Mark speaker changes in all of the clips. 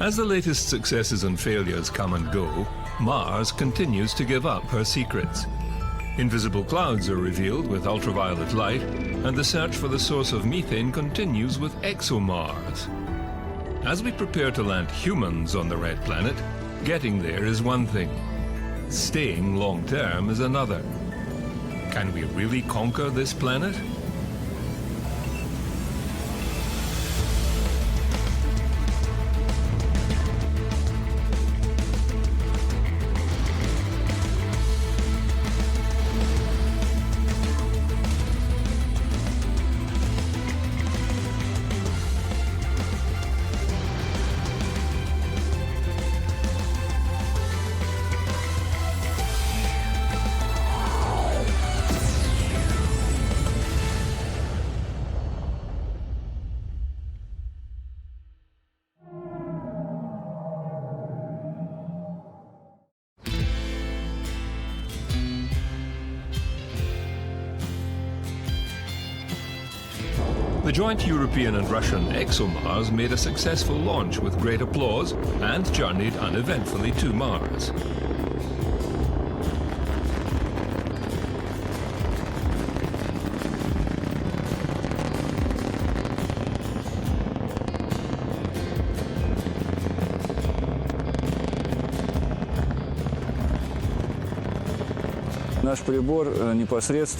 Speaker 1: As the latest successes and failures come and go, Mars continues to give up her secrets. Invisible clouds are revealed with ultraviolet light, and the search for the source of methane continues with ExoMars. As we prepare to land humans on the red planet, getting there is one thing. Staying long-term is another. Can we really conquer this planet? The joint European and Russian ExoMars made a successful launch with great applause and journeyed uneventfully to Mars.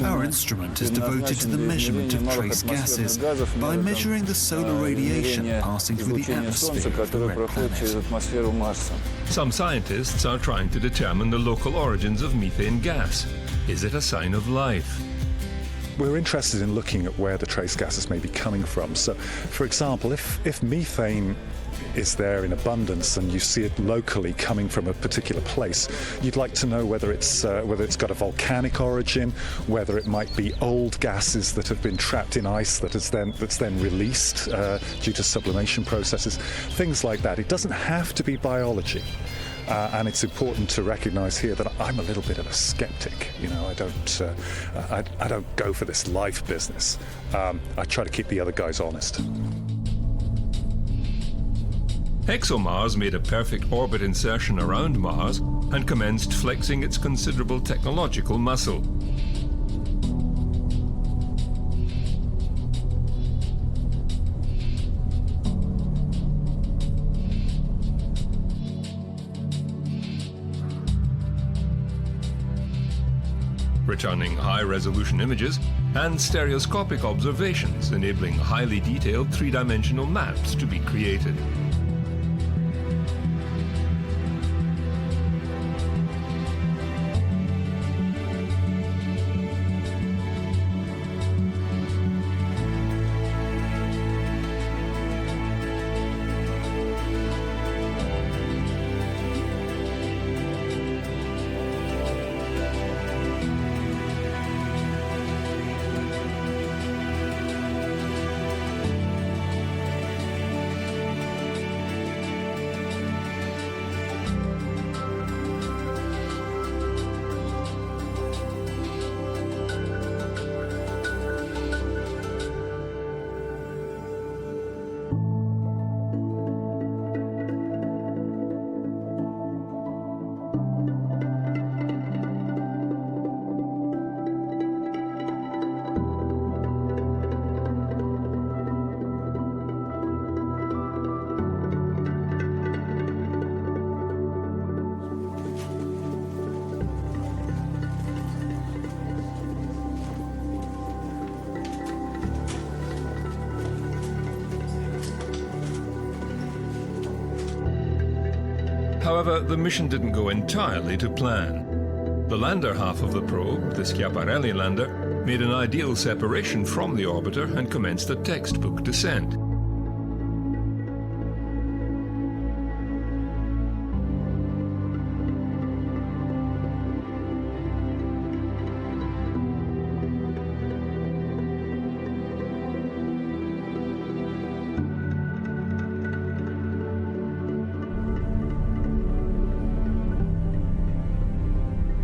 Speaker 2: Our instrument is devoted to the measurement of trace gases by measuring the solar radiation passing through the atmosphere of the red planet.
Speaker 1: Some scientists are trying to determine the local origins of methane gas. Is it a sign of life?
Speaker 3: We're interested in looking at where the trace gases may be coming from. So, for example, if methane is there in abundance and you see it locally coming from a particular place, you'd like to know whether it's got a volcanic origin, whether it might be old gases that have been trapped in ice that's then released due to sublimation processes, things like that. It doesn't have to be biology. And it's important to recognize here that I'm a little bit of a skeptic. You know, I don't go for this life business. I try to keep the other guys honest.
Speaker 1: ExoMars made a perfect orbit insertion around Mars and commenced flexing its considerable technological muscle. Returning high-resolution images and stereoscopic observations, enabling highly detailed three-dimensional maps to be created. However, the mission didn't go entirely to plan. The lander half of the probe, the Schiaparelli lander, made an ideal separation from the orbiter and commenced a textbook descent.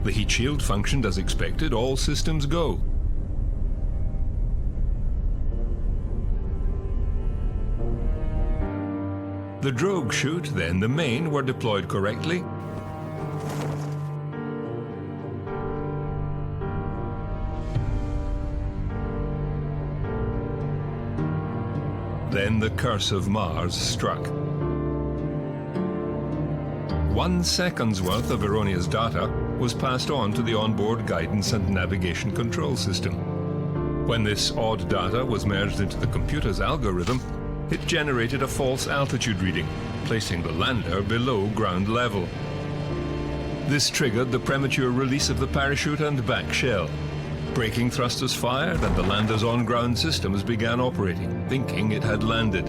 Speaker 1: The heat shield functioned as expected, all systems go. The drogue chute, then the main, were deployed correctly, then the curse of Mars struck. 1 second's worth of erroneous data was passed on to the onboard guidance and navigation control system. When this odd data was merged into the computer's algorithm, it generated a false altitude reading, placing the lander below ground level. This triggered the premature release of the parachute and back shell. Braking thrusters fired and the lander's on-ground systems began operating, thinking it had landed.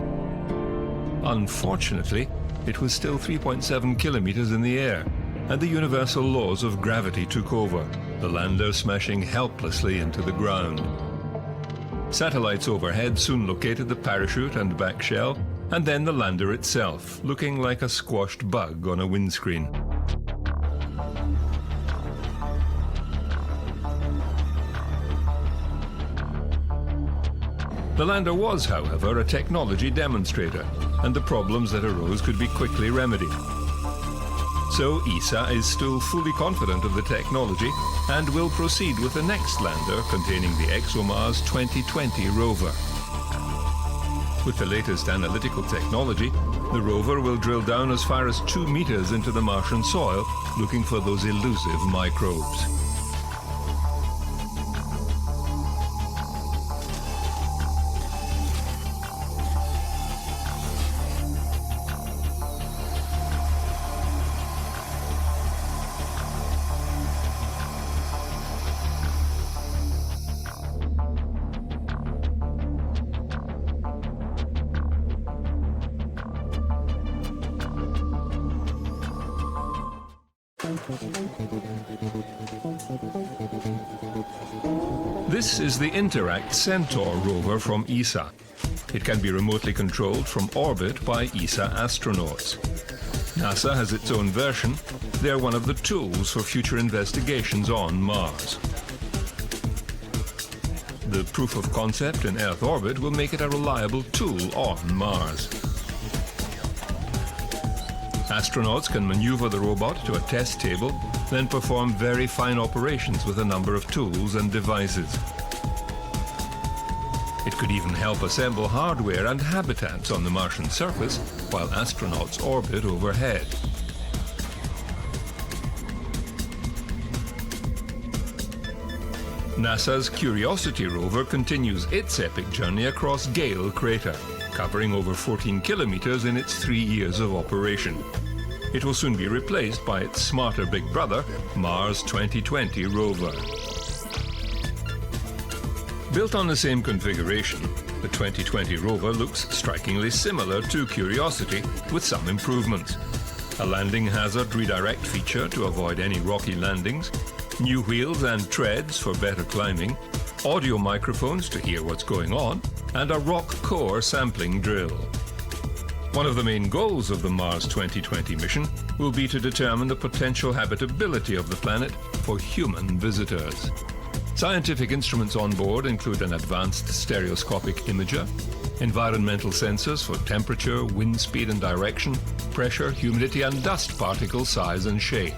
Speaker 1: Unfortunately, it was still 3.7 kilometers in the air, and the universal laws of gravity took over, the lander smashing helplessly into the ground. Satellites overhead soon located the parachute and back shell, and then the lander itself, looking like a squashed bug on a windscreen. The lander was, however, a technology demonstrator, and the problems that arose could be quickly remedied. So ESA is still fully confident of the technology and will proceed with the next lander containing the ExoMars 2020 rover. With the latest analytical technology, the rover will drill down as far as 2 meters into the Martian soil, looking for those elusive microbes. This is the Interact Centaur rover from ESA. It can be remotely controlled from orbit by ESA astronauts. NASA has its own version. They're one of the tools for future investigations on Mars. The proof of concept in Earth orbit will make it a reliable tool on Mars. Astronauts can maneuver the robot to a test table, then perform very fine operations with a number of tools and devices. It could even help assemble hardware and habitats on the Martian surface while astronauts orbit overhead. NASA's Curiosity rover continues its epic journey across Gale Crater, covering over 14 kilometers in its 3 years of operation. It will soon be replaced by its smarter big brother, Mars 2020 rover. Built on the same configuration, the 2020 rover looks strikingly similar to Curiosity, with some improvements. A landing hazard redirect feature to avoid any rocky landings, new wheels and treads for better climbing, audio microphones to hear what's going on, and a rock core sampling drill. One of the main goals of the Mars 2020 mission will be to determine the potential habitability of the planet for human visitors. Scientific instruments on board include an advanced stereoscopic imager, environmental sensors for temperature, wind speed and direction, pressure, humidity and dust particle size and shape.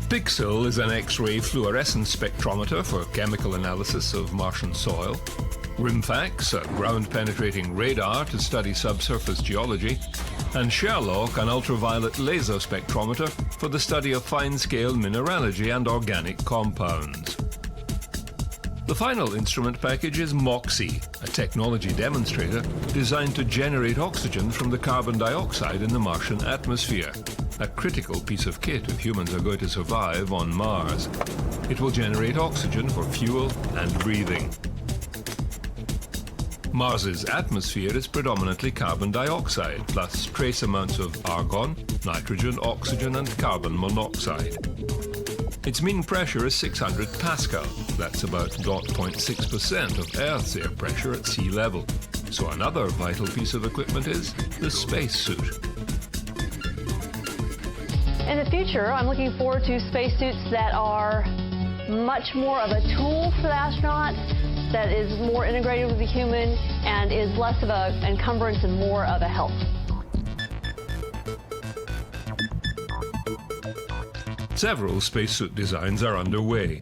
Speaker 1: Pixel is an X-ray fluorescence spectrometer for chemical analysis of Martian soil. RIMFAX, a ground-penetrating radar to study subsurface geology, and Sherlock, an ultraviolet laser spectrometer for the study of fine-scale mineralogy and organic compounds. The final instrument package is MOXIE, a technology demonstrator designed to generate oxygen from the carbon dioxide in the Martian atmosphere, a critical piece of kit if humans are going to survive on Mars. It will generate oxygen for fuel and breathing. Mars's atmosphere is predominantly carbon dioxide, plus trace amounts of argon, nitrogen, oxygen and carbon monoxide. Its mean pressure is 600 Pascal. That's about 0.6% of Earth's air pressure at sea level. So another vital piece of equipment is the spacesuit.
Speaker 4: In the future, I'm looking forward to spacesuits that are much more of a tool for the astronaut, that is more integrated with the human, and is less of an encumbrance and more of a help.
Speaker 1: Several spacesuit designs are underway.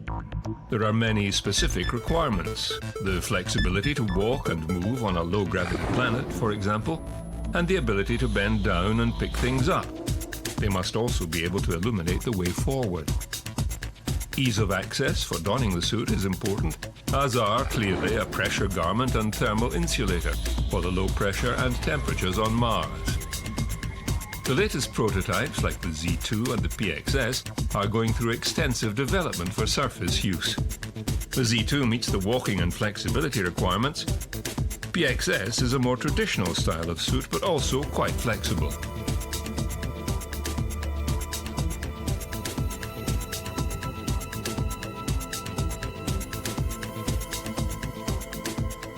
Speaker 1: There are many specific requirements. The flexibility to walk and move on a low-gravity planet, for example, and the ability to bend down and pick things up. They must also be able to illuminate the way forward. Ease of access for donning the suit is important, as are clearly a pressure garment and thermal insulator for the low pressure and temperatures on Mars. The latest prototypes, like the Z2 and the PXS, are going through extensive development for surface use. The Z2 meets the walking and flexibility requirements. PXS is a more traditional style of suit, but also quite flexible.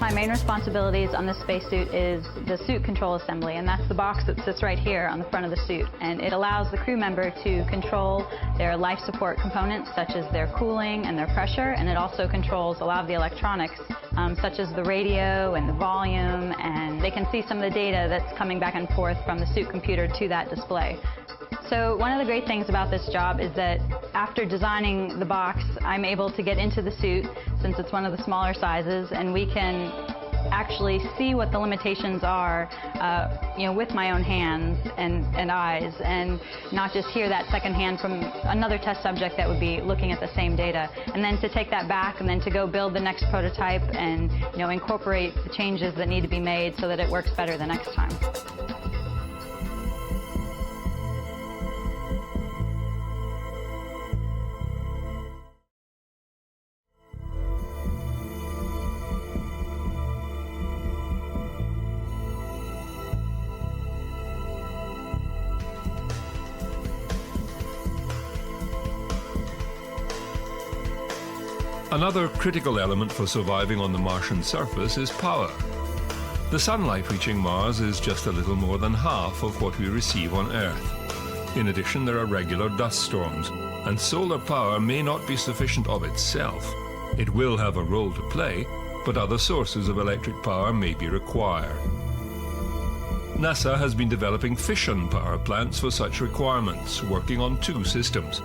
Speaker 4: My main responsibilities on this spacesuit is the suit control assembly, and that's the box that sits right here on the front of the suit. And it allows the crew member to control their life support components, such as their cooling and their pressure, and it also controls a lot of the electronics, such as the radio and the volume, and they can see some of the data that's coming back and forth from the suit computer to that display. So one of the great things about this job is that after designing the box, I'm able to get into the suit, since it's one of the smaller sizes, and we can actually see what the limitations are, with my own hands and eyes, and not just hear that secondhand from another test subject that would be looking at the same data. And then to take that back and then to go build the next prototype and incorporate the changes that need to be made so that it works better the next time.
Speaker 1: Another critical element for surviving on the Martian surface is power. The sunlight reaching Mars is just a little more than half of what we receive on Earth. In addition, there are regular dust storms, and solar power may not be sufficient of itself. It will have a role to play, but other sources of electric power may be required. NASA has been developing fission power plants for such requirements, working on 2 systems.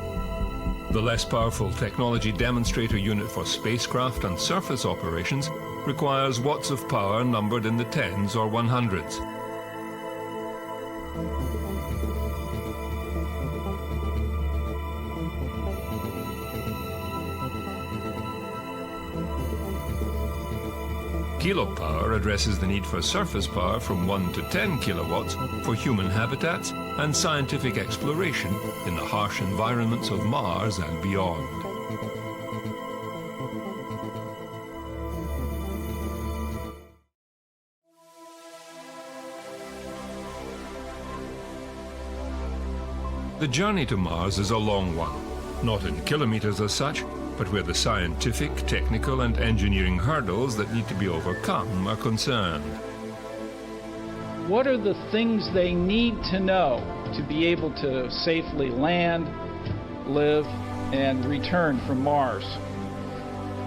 Speaker 1: The less powerful technology demonstrator unit for spacecraft and surface operations requires watts of power numbered in the tens or 100s. Kilopower addresses the need for surface power from 1 to 10 kilowatts for human habitats and scientific exploration in the harsh environments of Mars and beyond. The journey to Mars is a long one, not in kilometers as such, but where the scientific, technical and engineering hurdles that need to be overcome are concerned.
Speaker 5: What are the things they need to know to be able to safely land, live, and return from Mars?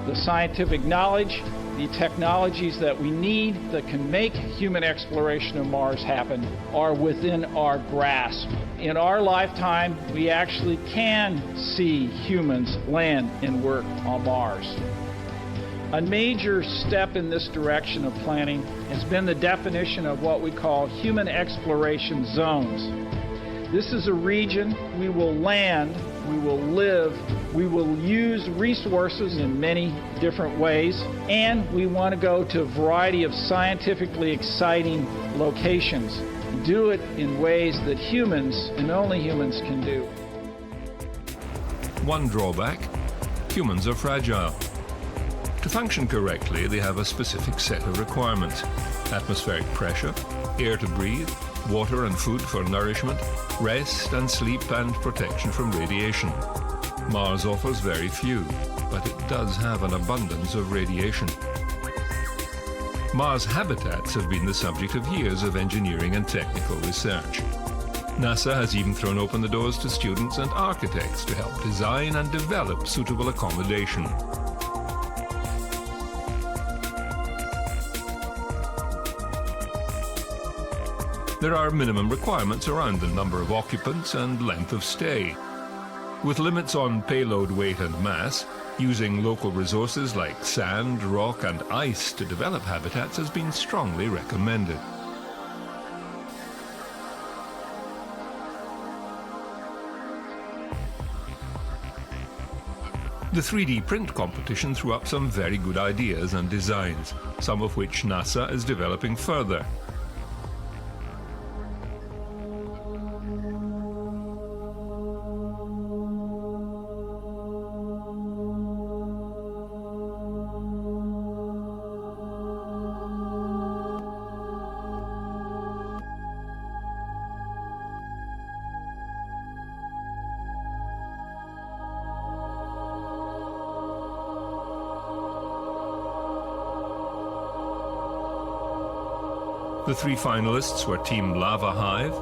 Speaker 5: The scientific knowledge, the technologies that we need that can make human exploration of Mars happen are within our grasp. In our lifetime, we actually can see humans land and work on Mars. A major step in this direction of planning has been the definition of what we call human exploration zones. This is a region we will land, we will live, we will use resources in many different ways, and we want to go to a variety of scientifically exciting locations. Do it in ways that humans, and only humans, can do.
Speaker 1: One drawback: humans are fragile. To function correctly, they have a specific set of requirements: atmospheric pressure, air to breathe, water and food for nourishment, rest and sleep, and protection from radiation. Mars offers very few, but it does have an abundance of radiation. Mars habitats have been the subject of years of engineering and technical research. NASA has even thrown open the doors to students and architects to help design and develop suitable accommodation. There are minimum requirements around the number of occupants and length of stay. With limits on payload weight and mass, using local resources like sand, rock and ice to develop habitats has been strongly recommended. The 3D print competition threw up some very good ideas and designs, some of which NASA is developing further. The three finalists were Team Lava Hive,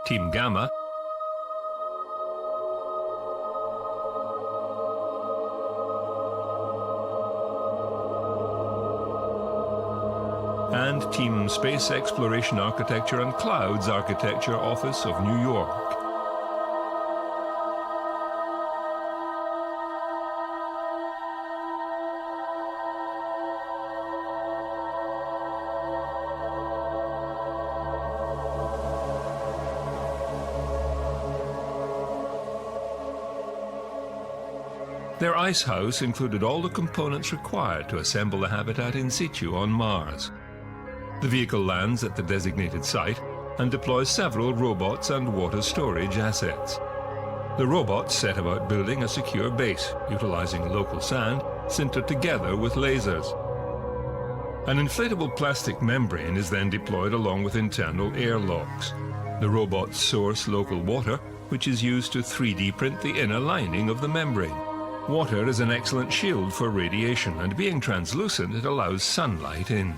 Speaker 1: Team Gamma, and Team Space Exploration Architecture and Clouds Architecture Office of New York. Their ice house included all the components required to assemble the habitat in situ on Mars. The vehicle lands at the designated site and deploys several robots and water storage assets. The robots set about building a secure base, utilizing local sand sintered together with lasers. An inflatable plastic membrane is then deployed along with internal airlocks. The robots source local water, which is used to 3D print the inner lining of the membrane. Water is an excellent shield for radiation, and being translucent, it allows sunlight in.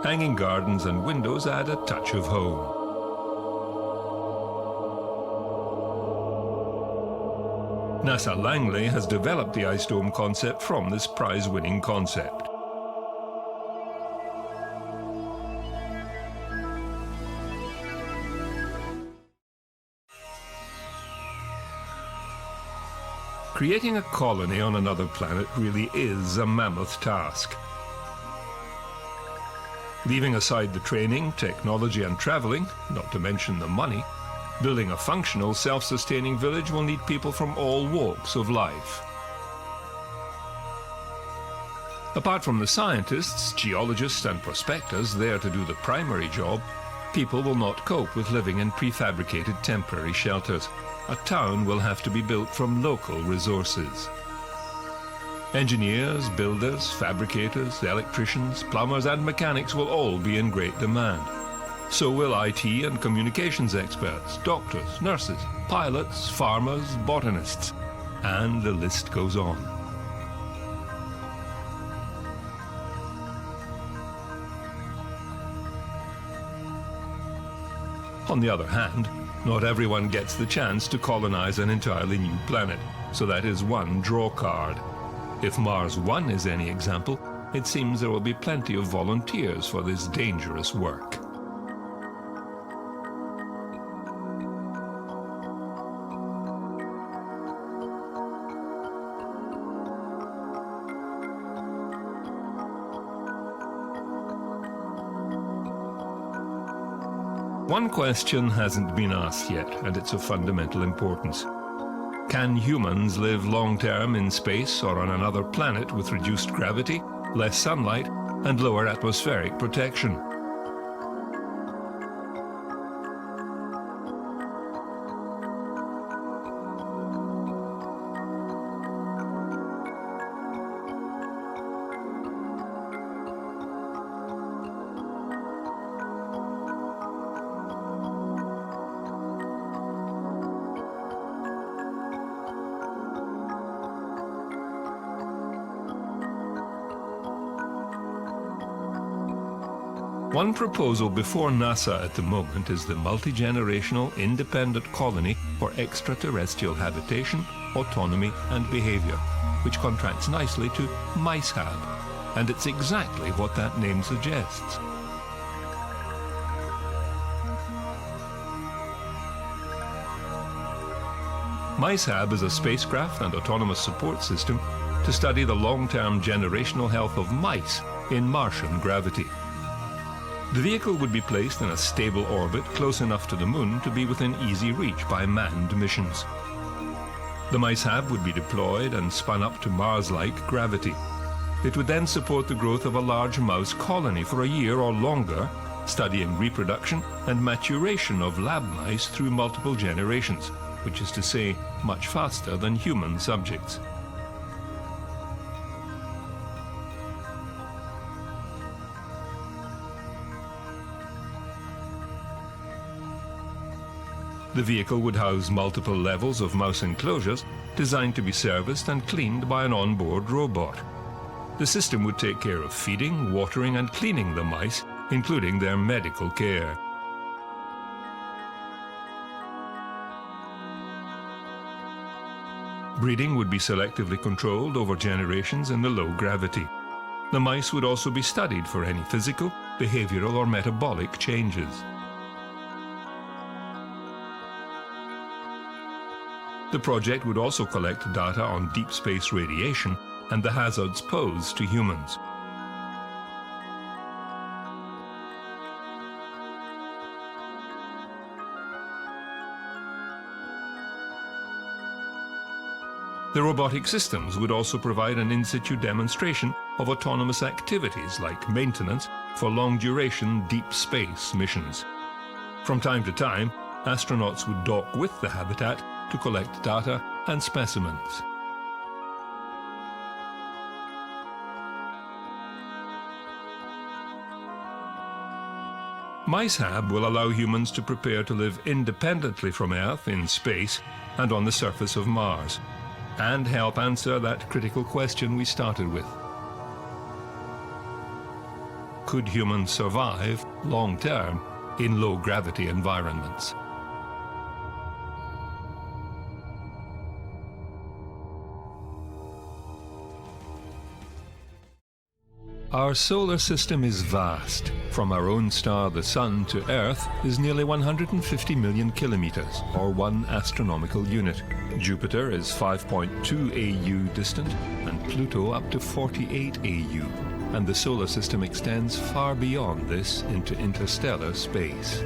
Speaker 1: Hanging gardens and windows add a touch of home. NASA Langley has developed the ice dome concept from this prize-winning concept. Creating a colony on another planet really is a mammoth task. Leaving aside the training, technology and traveling, not to mention the money, building a functional, self-sustaining village will need people from all walks of life. Apart from the scientists, geologists and prospectors there to do the primary job, people will not cope with living in prefabricated temporary shelters. A town will have to be built from local resources. Engineers, builders, fabricators, electricians, plumbers and mechanics will all be in great demand. So will IT and communications experts, doctors, nurses, pilots, farmers, botanists, and the list goes on. On the other hand, not everyone gets the chance to colonize an entirely new planet, so that is one draw card. If Mars 1 is any example, it seems there will be plenty of volunteers for this dangerous work. One question hasn't been asked yet, and it's of fundamental importance. Can humans live long-term in space or on another planet with reduced gravity, less sunlight, and lower atmospheric protection? One proposal before NASA at the moment is the multi-generational independent colony for extraterrestrial habitation, autonomy and behavior, which contracts nicely to MICEHAB, and it's exactly what that name suggests. MICEHAB is a spacecraft and autonomous support system to study the long-term generational health of mice in Martian gravity. The vehicle would be placed in a stable orbit close enough to the Moon to be within easy reach by manned missions. The MICEHAB would be deployed and spun up to Mars-like gravity. It would then support the growth of a large mouse colony for a year or longer, studying reproduction and maturation of lab mice through multiple generations, which is to say, much faster than human subjects. The vehicle would house multiple levels of mouse enclosures designed to be serviced and cleaned by an onboard robot. The system would take care of feeding, watering and cleaning the mice, including their medical care. Breeding would be selectively controlled over generations in the low gravity. The mice would also be studied for any physical, behavioral or metabolic changes. The project would also collect data on deep space radiation and the hazards posed to humans. The robotic systems would also provide an in-situ demonstration of autonomous activities like maintenance for long-duration deep space missions. From time to time, astronauts would dock with the habitat to collect data and specimens. MICEHAB will allow humans to prepare to live independently from Earth in space and on the surface of Mars, and help answer that critical question we started with. Could humans survive long-term in low-gravity environments? Our solar system is vast. From our own star, the Sun, to Earth is nearly 150 million kilometers, or 1 astronomical unit. Jupiter is 5.2 AU distant, and Pluto up to 48 AU. And the solar system extends far beyond this into interstellar space.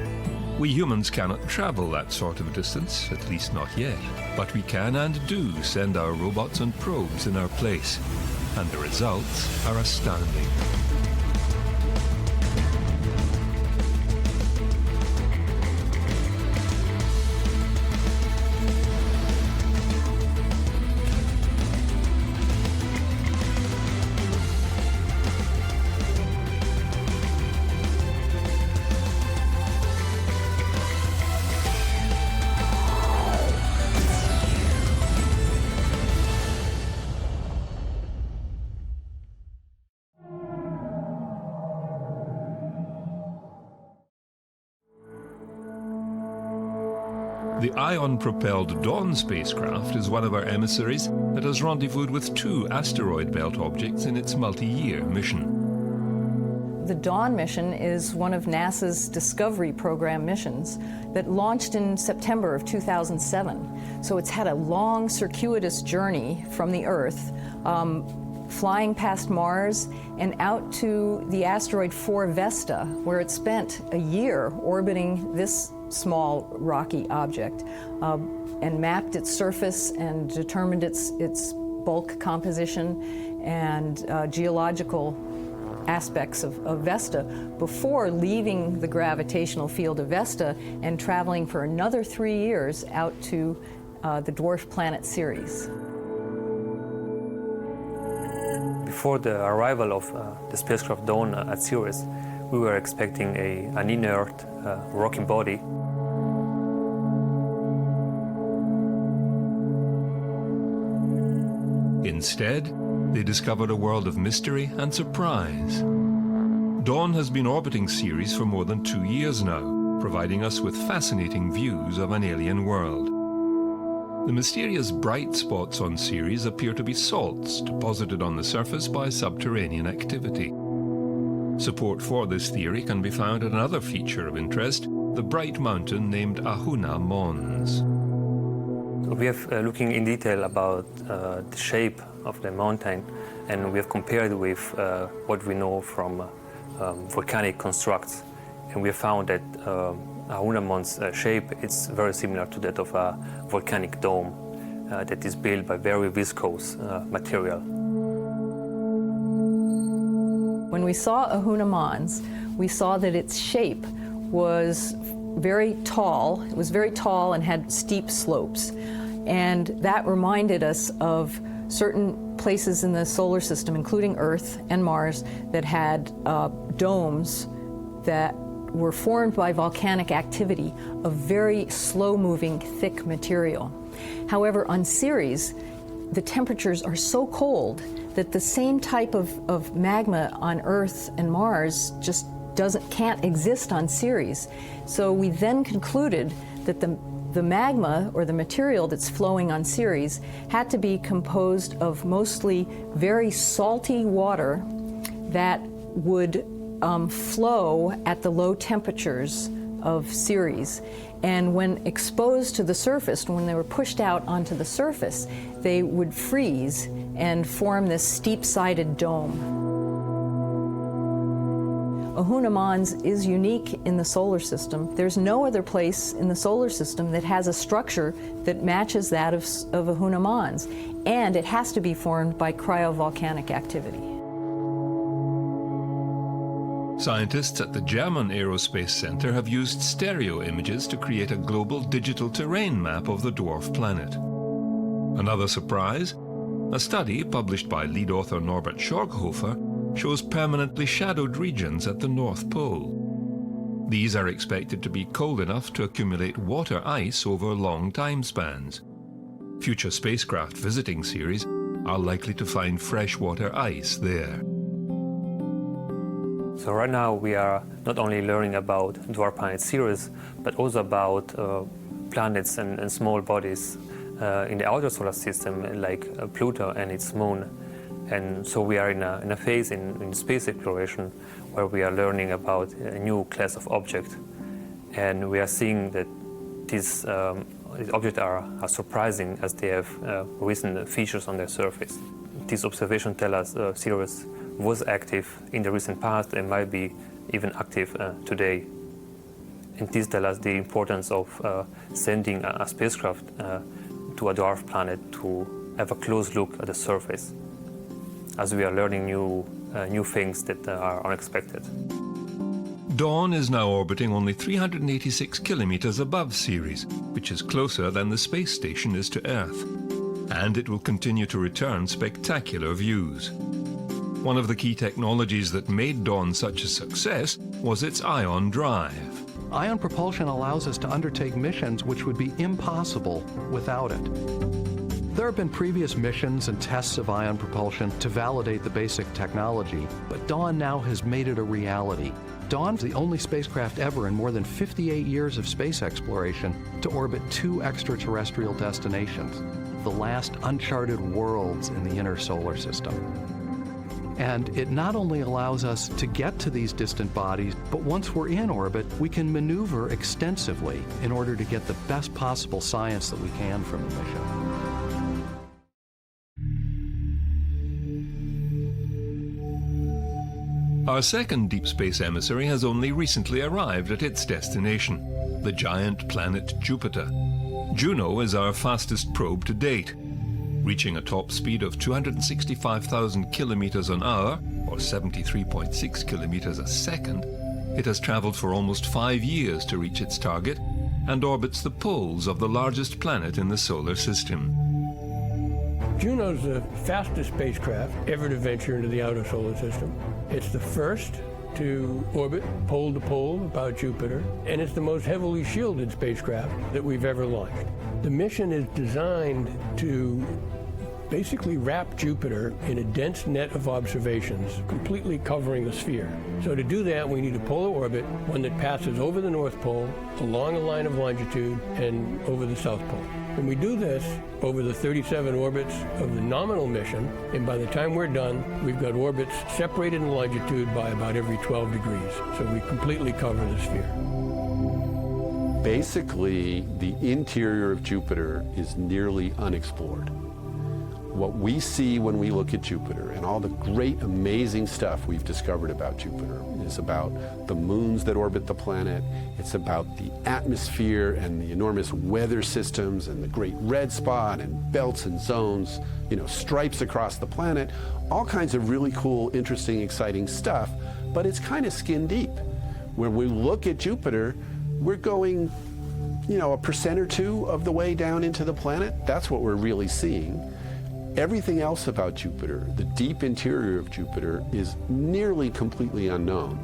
Speaker 1: We humans cannot travel that sort of distance, at least not yet. But we can and do send our robots and probes in our place. And the results are astounding. The ion-propelled Dawn spacecraft is one of our emissaries that has rendezvoused with 2 asteroid belt objects in its multi-year mission.
Speaker 6: The Dawn mission is one of NASA's Discovery Program missions that launched in September of 2007. So it's had a long, circuitous journey from the Earth, flying past Mars and out to the asteroid 4 Vesta, where it spent a year orbiting this small rocky object and mapped its surface and determined its bulk composition and geological aspects of Vesta before leaving the gravitational field of Vesta and traveling for another 3 years out to the dwarf planet Ceres.
Speaker 7: Before the arrival of the spacecraft Dawn at Ceres, we were expecting an inert rocking body.
Speaker 1: Instead, they discovered a world of mystery and surprise. Dawn has been orbiting Ceres for more than 2 years now, providing us with fascinating views of an alien world. The mysterious bright spots on Ceres appear to be salts deposited on the surface by subterranean activity. Support for this theory can be found in another feature of interest, the bright mountain named Ahuna Mons.
Speaker 7: We have looking in detail about the shape of the mountain, and we have compared with what we know from volcanic constructs, and we have found that Ahuna Mons' shape is very similar to that of a volcanic dome that is built by very viscous material.
Speaker 6: When we saw Ahuna Mons, we saw that its shape was very tall. It was very tall and had steep slopes. And that reminded us of certain places in the solar system, including Earth and Mars, that had domes that were formed by volcanic activity of very slow-moving, thick material. However, on Ceres, the temperatures are so cold that the same type of magma on Earth and Mars just can't exist on Ceres. So we then concluded that the magma, or the material that's flowing on Ceres, had to be composed of mostly very salty water that would flow at the low temperatures of Ceres. And when exposed to the surface, when they were pushed out onto the surface, they would freeze and form this steep-sided dome. Ahuna Mons is unique in the solar system. There's no other place in the solar system that has a structure that matches that of Ahuna Mons, and it has to be formed by cryovolcanic activity.
Speaker 1: Scientists at the German Aerospace Center have used stereo images to create a global digital terrain map of the dwarf planet. Another surprise, a study published by lead author Norbert Schorghofer shows permanently shadowed regions at the North Pole. These are expected to be cold enough to accumulate water ice over long time spans. Future spacecraft visiting Ceres are likely to find freshwater ice there.
Speaker 7: So right now we are not only learning about dwarf planet Ceres, but also about planets and small bodies in the outer solar system, like Pluto and its moon. And so we are in a phase in space exploration where we are learning about a new class of objects. And we are seeing that these objects are surprising, as they have recent features on their surface. These observations tell us Ceres was active in the recent past and might be even active today. And these tell us the importance of sending a spacecraft to a dwarf planet to have a close look at the surface, as we are learning new things that are unexpected.
Speaker 1: Dawn is now orbiting only 386 kilometers above Ceres, which is closer than the space station is to Earth. And it will continue to return spectacular views. One of the key technologies that made Dawn such a success was its ion drive.
Speaker 8: Ion propulsion allows us to undertake missions which would be impossible without it. There have been previous missions and tests of ion propulsion to validate the basic technology, but Dawn now has made it a reality. Dawn's the only spacecraft ever in more than 58 years of space exploration to orbit 2 extraterrestrial destinations, the last uncharted worlds in the inner solar system. And it not only allows us to get to these distant bodies, but once we're in orbit, we can maneuver extensively in order to get the best possible science that we can from the mission.
Speaker 1: Our second deep space emissary has only recently arrived at its destination, the giant planet Jupiter. Juno is our fastest probe to date. Reaching a top speed of 265,000 kilometers an hour, or 73.6 kilometers a second, it has traveled for almost 5 years to reach its target and orbits the poles of the largest planet in the solar system.
Speaker 9: Juno's the fastest spacecraft ever to venture into the outer solar system. It's the first to orbit pole to pole about Jupiter, and it's the most heavily shielded spacecraft that we've ever launched. The mission is designed to basically wrap Jupiter in a dense net of observations, completely covering the sphere. So to do that, we need a polar orbit, one that passes over the North Pole, along a line of longitude, and over the South Pole. And we do this over the 37 orbits of the nominal mission, and by the time we're done, we've got orbits separated in longitude by about every 12 degrees. So we completely cover the sphere.
Speaker 10: Basically, the interior of Jupiter is nearly unexplored. What we see when we look at Jupiter and all the great, amazing stuff we've discovered about Jupiter is about the moons that orbit the planet. It's about the atmosphere and the enormous weather systems and the great red spot and belts and zones, stripes across the planet, all kinds of really cool, interesting, exciting stuff. But it's kind of skin deep. When we look at Jupiter, we're going, 1% or 2% of the way down into the planet. That's what we're really seeing. Everything else about Jupiter, the deep interior of Jupiter, is nearly completely unknown.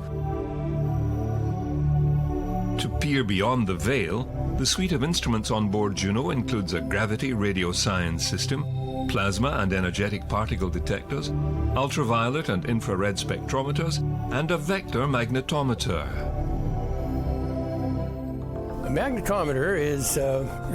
Speaker 1: To peer beyond the veil, the suite of instruments on board Juno includes a gravity radio science system, plasma and energetic particle detectors, ultraviolet and infrared spectrometers, and a vector magnetometer.
Speaker 9: A magnetometer is,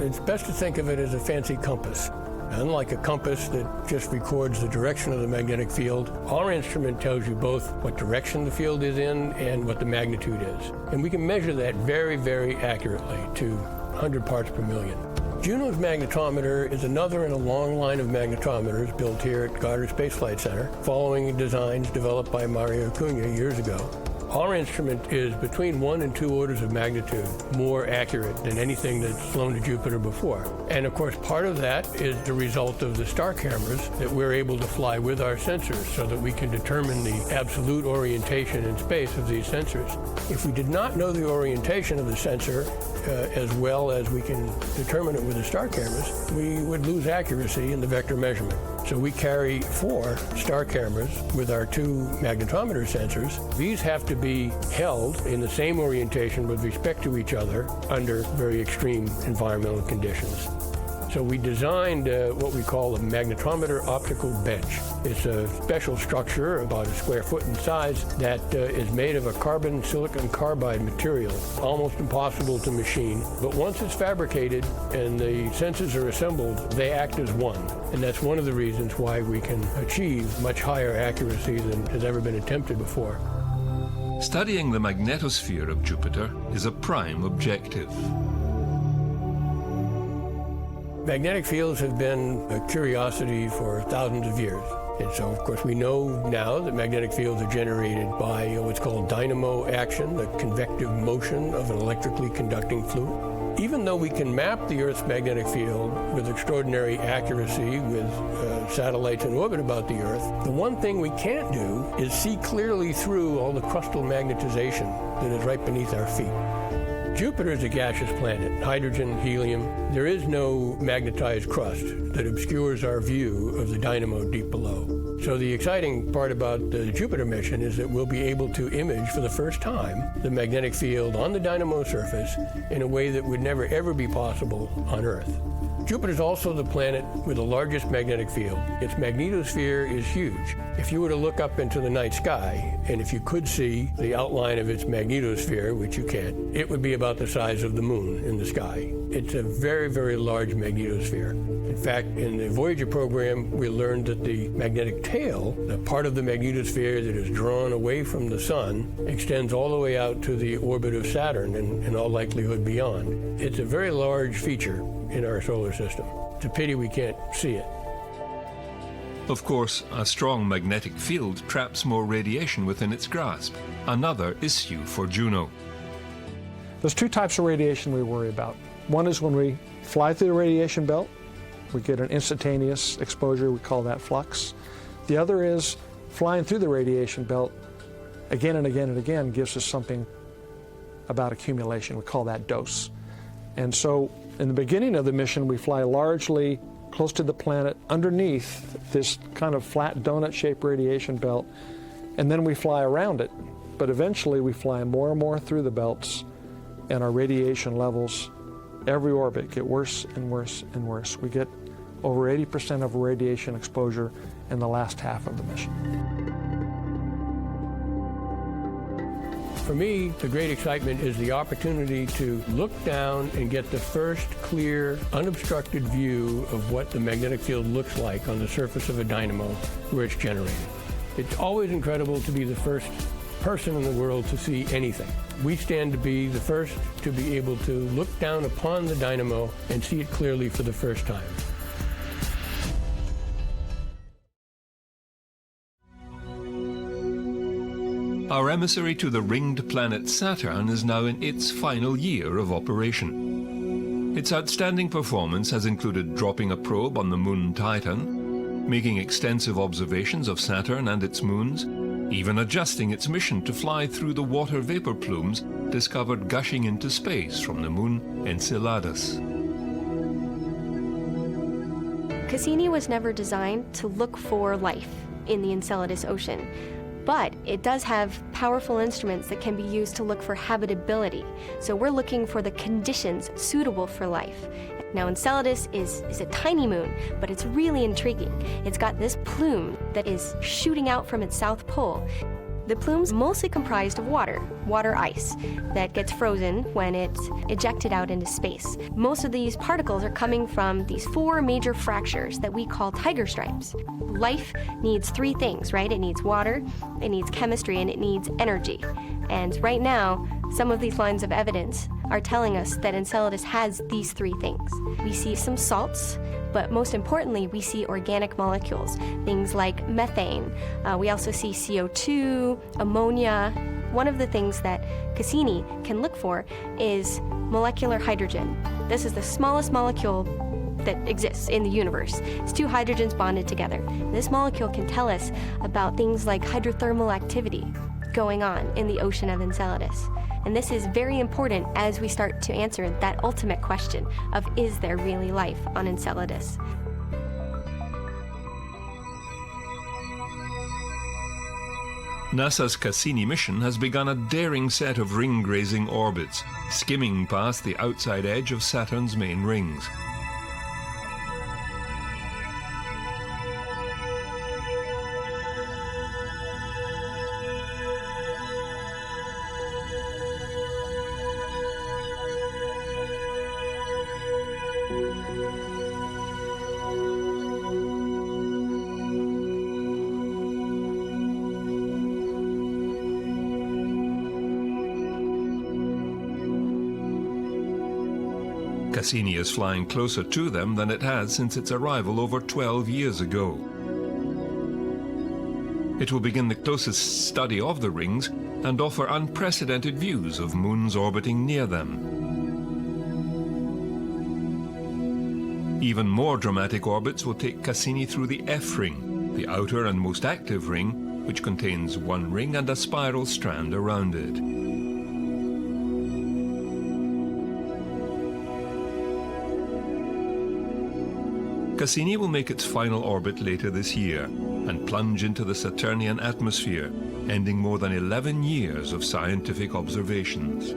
Speaker 9: it's best to think of it as a fancy compass. Unlike a compass that just records the direction of the magnetic field, our instrument tells you both what direction the field is in and what the magnitude is. And we can measure that very, very accurately to 100 parts per million. Juno's magnetometer is another in a long line of magnetometers built here at Goddard Space Flight Center, following designs developed by Mario Acuna years ago. Our instrument is between 1 and 2 orders of magnitude more accurate than anything that's flown to Jupiter before. And of course, part of that is the result of the star cameras that we're able to fly with our sensors so that we can determine the absolute orientation in space of these sensors. If we did not know the orientation of the sensor as well as we can determine it with the star cameras, we would lose accuracy in the vector measurement. So we carry 4 star cameras with our 2 magnetometer sensors. These have to be held in the same orientation with respect to each other under very extreme environmental conditions. So we designed what we call a magnetometer optical bench. It's a special structure, about a square foot in size, that is made of a carbon silicon carbide material, almost impossible to machine. But once it's fabricated and the sensors are assembled, they act as one. And that's one of the reasons why we can achieve much higher accuracy than has ever been attempted before.
Speaker 1: Studying the magnetosphere of Jupiter is a prime objective.
Speaker 9: Magnetic fields have been a curiosity for thousands of years. And so, of course, we know now that magnetic fields are generated by what's called dynamo action, the convective motion of an electrically conducting fluid. Even though we can map the Earth's magnetic field with extraordinary accuracy with satellites in orbit about the Earth, the one thing we can't do is see clearly through all the crustal magnetization that is right beneath our feet. Jupiter is a gaseous planet, hydrogen, helium. There is no magnetized crust that obscures our view of the dynamo deep below. So the exciting part about the Jupiter mission is that we'll be able to image for the first time the magnetic field on the dynamo surface in a way that would never ever be possible on Earth. Jupiter is also the planet with the largest magnetic field. Its magnetosphere is huge. If you were to look up into the night sky, and if you could see the outline of its magnetosphere, which you can't, it would be about the size of the moon in the sky. It's a very, very large magnetosphere. In fact, in the Voyager program, we learned that the magnetic tail, the part of the magnetosphere that is drawn away from the sun, extends all the way out to the orbit of Saturn and in all likelihood beyond. It's a very large feature in our solar system. It's a pity we can't see it.
Speaker 1: Of course, a strong magnetic field traps more radiation within its grasp, another issue for Juno.
Speaker 11: There's 2 types of radiation we worry about. One is when we fly through the radiation belt, we get an instantaneous exposure, we call that flux. The other is flying through the radiation belt again and again and again gives us something about accumulation, we call that dose. And so in the beginning of the mission, we fly largely close to the planet underneath this kind of flat donut-shaped radiation belt, and then we fly around it. But eventually we fly more and more through the belts, and our radiation levels, every orbit, get worse and worse and worse. We get over 80% of radiation exposure in the last half of the mission.
Speaker 9: For me, the great excitement is the opportunity to look down and get the first clear, unobstructed view of what the magnetic field looks like on the surface of a dynamo where it's generated. It's always incredible to be the first person in the world to see anything. We stand to be the first to be able to look down upon the dynamo and see it clearly for the first time.
Speaker 1: Our emissary to the ringed planet Saturn is now in its final year of operation. Its outstanding performance has included dropping a probe on the moon Titan, making extensive observations of Saturn and its moons, even adjusting its mission to fly through the water vapor plumes discovered gushing into space from the moon Enceladus.
Speaker 12: Cassini was never designed to look for life in the Enceladus ocean. But it does have powerful instruments that can be used to look for habitability. So we're looking for the conditions suitable for life. Now Enceladus is a tiny moon, but it's really intriguing. It's got this plume that is shooting out from its south pole. The plume's mostly comprised of water ice, that gets frozen when it's ejected out into space. Most of these particles are coming from these 4 major fractures that we call tiger stripes. Life needs 3 things, right? It needs water, it needs chemistry, and it needs energy. And right now, some of these lines of evidence are telling us that Enceladus has these 3 things. We see some salts, but most importantly, we see organic molecules, things like methane. We also see CO2, ammonia. One of the things that Cassini can look for is molecular hydrogen. This is the smallest molecule that exists in the universe. It's 2 hydrogens bonded together. This molecule can tell us about things like hydrothermal activity going on in the ocean of Enceladus. And this is very important as we start to answer that ultimate question of, is there really life on Enceladus?
Speaker 1: NASA's Cassini mission has begun a daring set of ring-grazing orbits, skimming past the outside edge of Saturn's main rings. Cassini is flying closer to them than it has since its arrival over 12 years ago. It will begin the closest study of the rings and offer unprecedented views of moons orbiting near them. Even more dramatic orbits will take Cassini through the F ring, the outer and most active ring, which contains 1 ring and a spiral strand around it. Cassini will make its final orbit later this year and plunge into the Saturnian atmosphere, ending more than 11 years of scientific observations.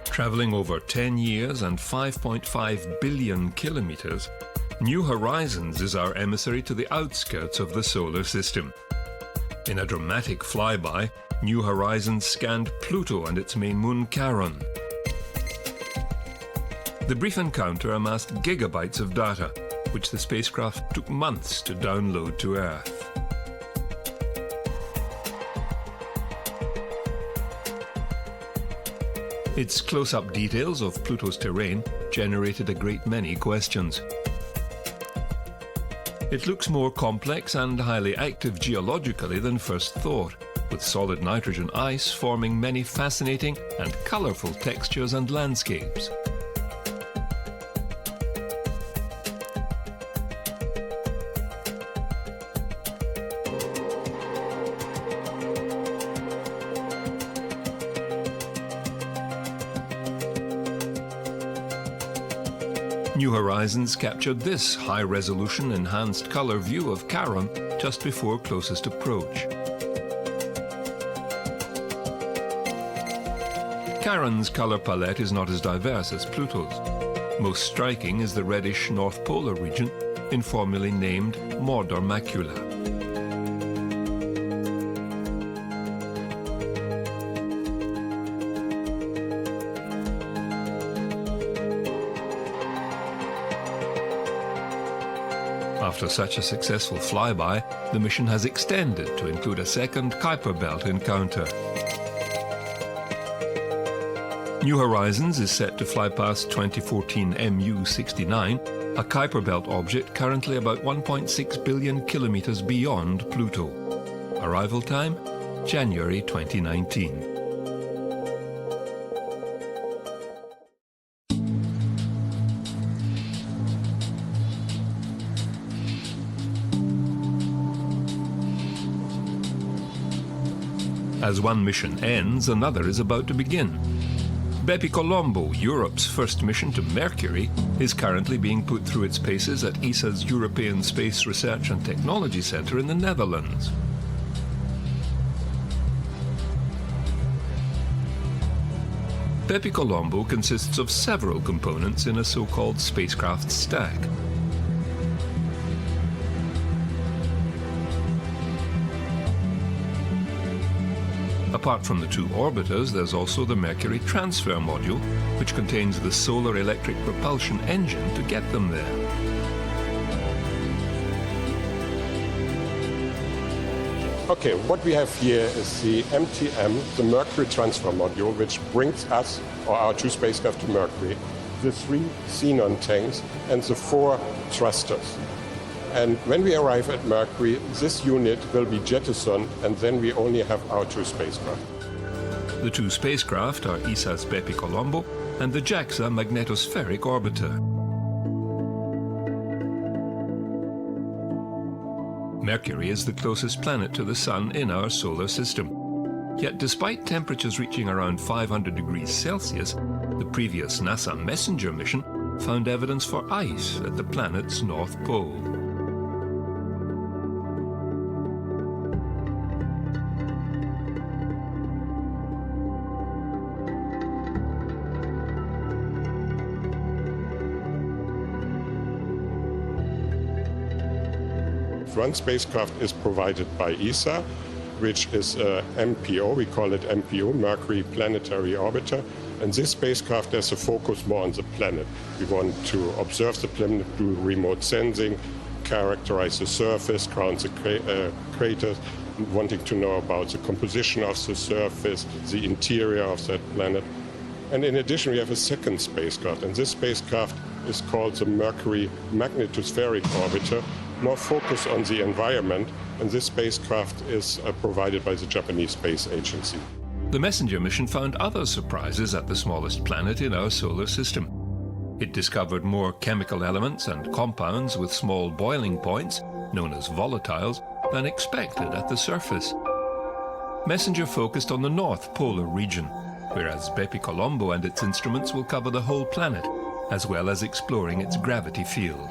Speaker 1: Traveling over 10 years and 5.5 billion kilometers, New Horizons is our emissary to the outskirts of the solar system. In a dramatic flyby, New Horizons scanned Pluto and its main moon Charon. The brief encounter amassed gigabytes of data, which the spacecraft took months to download to Earth. Its close-up details of Pluto's terrain generated a great many questions. It looks more complex and highly active geologically than first thought, with solid nitrogen ice forming many fascinating and colorful textures and landscapes. New Horizons captured this high-resolution enhanced color view of Charon just before closest approach. Charon's color palette is not as diverse as Pluto's. Most striking is the reddish North Polar region, informally named Maunder Macula. After such a successful flyby, the mission has extended to include a second Kuiper Belt encounter. New Horizons is set to fly past 2014 MU-69, a Kuiper Belt object currently about 1.6 billion kilometers beyond Pluto. Arrival time, January 2019. As one mission ends, another is about to begin. Bepi Colombo, Europe's first mission to Mercury, is currently being put through its paces at ESA's European Space Research and Technology Centre in the Netherlands. Bepi Colombo consists of several components in a so-called spacecraft stack. Apart from the two orbiters, there's also the Mercury transfer module, which contains the solar electric propulsion engine to get them there.
Speaker 13: Okay, what we have here is the MTM, the Mercury transfer module, which brings us, or our two spacecraft, to Mercury, the 3 xenon tanks and the 4 thrusters. And when we arrive at Mercury, this unit will be jettisoned, and then we only have our 2 spacecraft.
Speaker 1: The 2 spacecraft are ESA's Bepi Colombo and the JAXA magnetospheric orbiter. Mercury is the closest planet to the Sun in our solar system. Yet despite temperatures reaching around 500 degrees Celsius, the previous NASA Messenger mission found evidence for ice at the planet's north pole.
Speaker 13: One spacecraft is provided by ESA, which is MPO, we call it MPO, Mercury Planetary Orbiter. And this spacecraft has a focus more on the planet. We want to observe the planet, do remote sensing, characterize the surface, count the craters, wanting to know about the composition of the surface, the interior of that planet. And in addition, we have a second spacecraft, and this spacecraft is called the Mercury Magnetospheric Orbiter, more focused on the environment, and this spacecraft is provided by the Japanese Space Agency.
Speaker 1: The Messenger mission found other surprises at the smallest planet in our solar system. It discovered more chemical elements and compounds with small boiling points, known as volatiles, than expected at the surface. Messenger focused on the North Polar region, whereas Bepi Colombo and its instruments will cover the whole planet, as well as exploring its gravity field.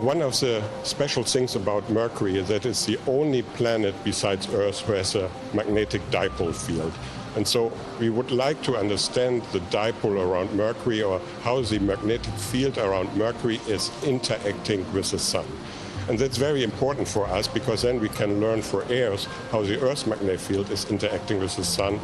Speaker 13: One of the special things about Mercury is that it's the only planet besides Earth who has a magnetic dipole field. And so we would like to understand the dipole around Mercury, or how the magnetic field around Mercury is interacting with the Sun. And that's very important for us, because then we can learn for Earth how the Earth's magnetic field is interacting with the Sun.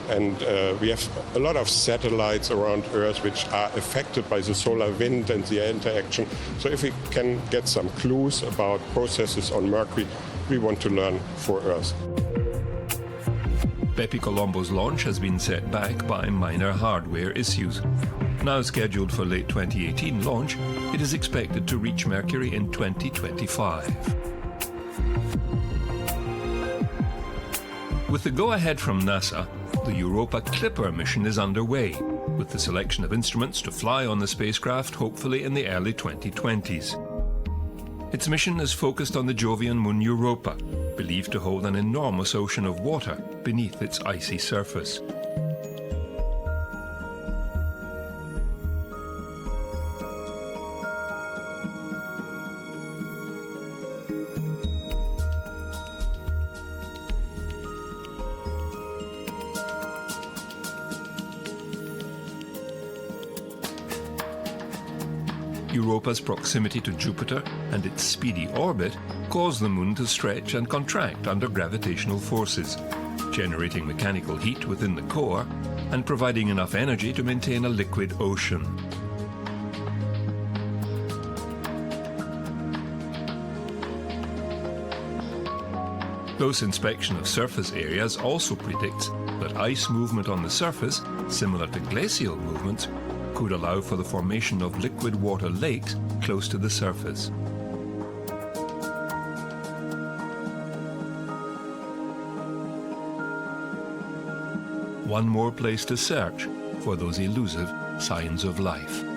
Speaker 13: And we have a lot of satellites around Earth which are affected by the solar wind and the interaction. So if we can get some clues about processes on Mercury, we want to learn for Earth.
Speaker 1: Bepi Colombo's launch has been set back by minor hardware issues. Now scheduled for late 2018 launch, it is expected to reach Mercury in 2025. With the go-ahead from NASA, the Europa Clipper mission is underway, with the selection of instruments to fly on the spacecraft hopefully in the early 2020s. Its mission is focused on the Jovian moon Europa, believed to hold an enormous ocean of water beneath its icy surface. Europa's proximity to Jupiter and its speedy orbit cause the Moon to stretch and contract under gravitational forces, generating mechanical heat within the core and providing enough energy to maintain a liquid ocean. Close inspection of surface areas also predicts that ice movement on the surface, similar to glacial movements, could allow for the formation of liquid water lakes close to the surface. One more place to search for those elusive signs of life.